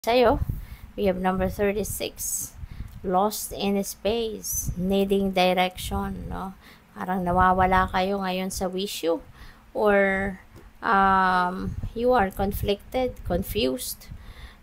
sa'yo. We have number 36. Lost in space, needing direction, no? Parang nawawala kayo ngayon sa wish you, or you are conflicted, confused.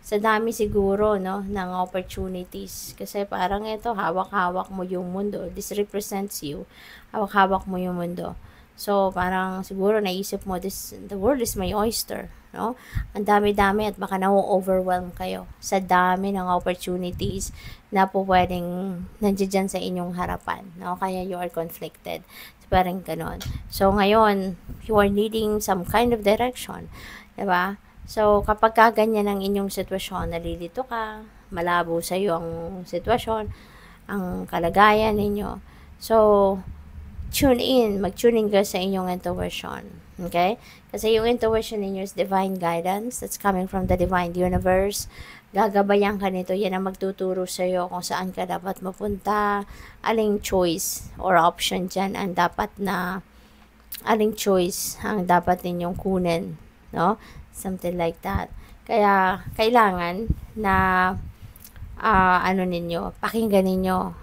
Sa dami siguro, no, ng opportunities. Kasi parang ito, hawak-hawak mo yung mundo. This represents you. Hawak-hawak mo yung mundo. So, parang siguro naisip mo, the world is my oyster, no? Ang dami-dami at baka na-overwhelm kayo sa dami ng opportunities na po pwedeng nandiyan sa inyong harapan, no? Kaya you are conflicted. Parang ganon. So, ngayon, you are needing some kind of direction, diba? So, kapag kaganyan ang inyong sitwasyon, nalilito ka, malabo sa iyo ang sitwasyon, ang kalagayan ninyo. So, mag-tune in ka sa inyong intuition. Okay? Kasi yung intuition ninyo is divine guidance that's coming from the divine universe. Gagabayan ka nito. Yan ang magtuturo sa iyo kung saan ka dapat mapunta, aling choice or option dyan ang dapat na, aling choice ang dapat ninyong kunin. No? Something like that. Kaya, kailangan na pakinggan ninyo,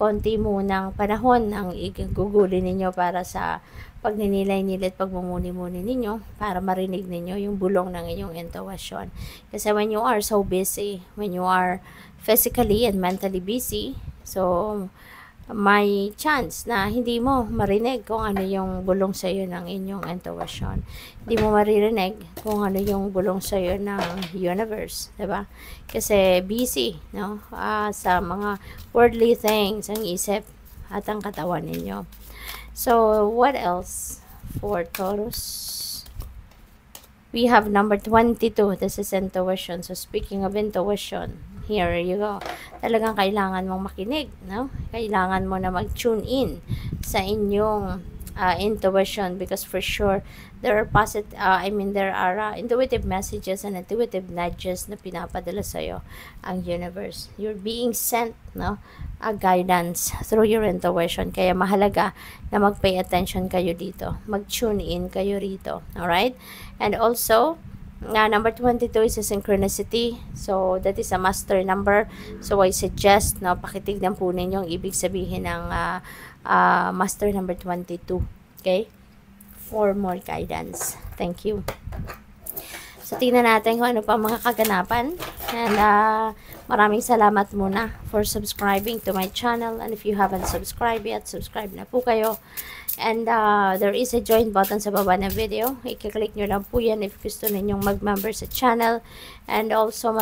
konti munang panahon ang igugulin ninyo para sa pagninilay-nilay at pagmumuni-muni ninyo para marinig ninyo yung bulong ng inyong intuition. Kasi when you are so busy, when you are physically and mentally busy, so may chance na hindi mo marinig kung ano yung bulong sa iyo ng inyong intuition. Hindi mo maririnig kung ano yung bulong sa iyo ng universe, 'di ba? Kasi busy, no? Sa mga worldly things ang isip at ang katawan ninyo. So, what else for Taurus? We have number 22. This is intuition. So, speaking of intuition, here you go. Talagang kailangan mong makinig, no? Kailangan mo na mag-tune in sa inyong intuition, because for sure there are intuitive messages and intuitive nudges na pinapadala sa iyo ang universe. You're being sent, no? A guidance through your intuition. Kaya mahalaga na mag-pay attention kayo dito. Mag-tune in kayo rito. Alright? And also, number 22 is a synchronicity. So, that is a master number. So, I suggest, no, pakitignan po ninyo ang ibig sabihin ng master number 22. Okay? For more guidance. Thank you. So, tingnan natin kung ano pa mga kaganapan. And, maraming salamat muna for subscribing to my channel. And if you haven't subscribed yet, subscribe na po kayo. And there is a join button sa baba ng video. I-click nyo lang po yan if gusto ninyong mag-member sa channel. And also,